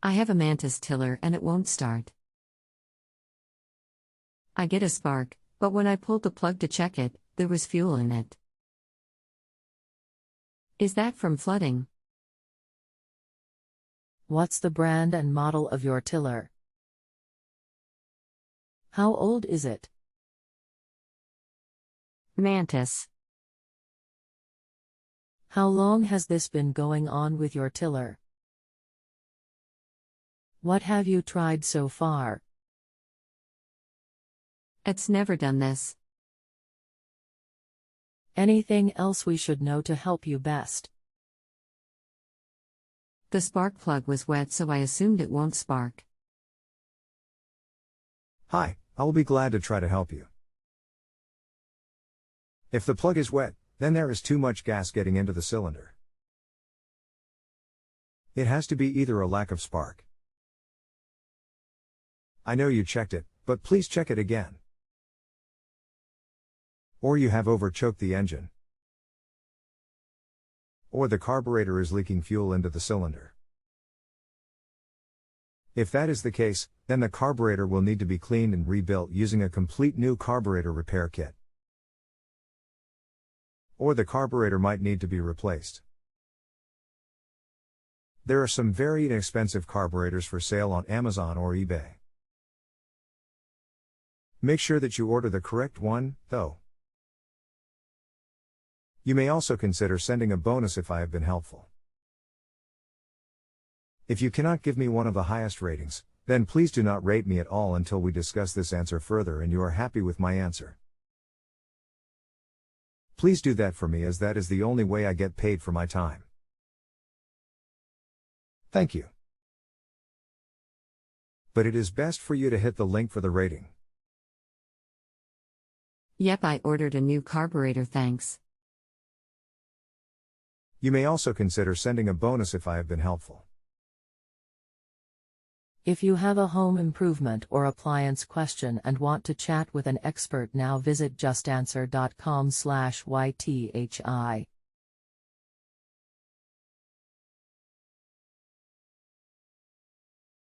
I have a mantis tiller and it won't start. I get a spark, but when I pulled the plug to check it, there was fuel in it. Is that from flooding? What's the brand and model of your tiller? How old is it? Mantis. How long has this been going on with your tiller? What have you tried so far? It's never done this. Anything else we should know to help you best? The spark plug was wet, so I assumed it won't spark. Hi, I will be glad to try to help you. If the plug is wet, then there is too much gas getting into the cylinder. It has to be either a lack of spark. I know you checked it, but please check it again. Or you have overchoked the engine. Or the carburetor is leaking fuel into the cylinder. If that is the case, then the carburetor will need to be cleaned and rebuilt using a complete new carburetor repair kit. Or the carburetor might need to be replaced. There are some very inexpensive carburetors for sale on Amazon or eBay. Make sure that you order the correct one, though. You may also consider sending a bonus if I have been helpful. If you cannot give me one of the highest ratings, then please do not rate me at all until we discuss this answer further and you are happy with my answer. Please do that for me, as that is the only way I get paid for my time. Thank you. But it is best for you to hit the link for the rating. Yep, I ordered a new carburetor, thanks. You may also consider sending a bonus if I have been helpful. If you have a home improvement or appliance question and want to chat with an expert now, visit justanswer.com/ythi.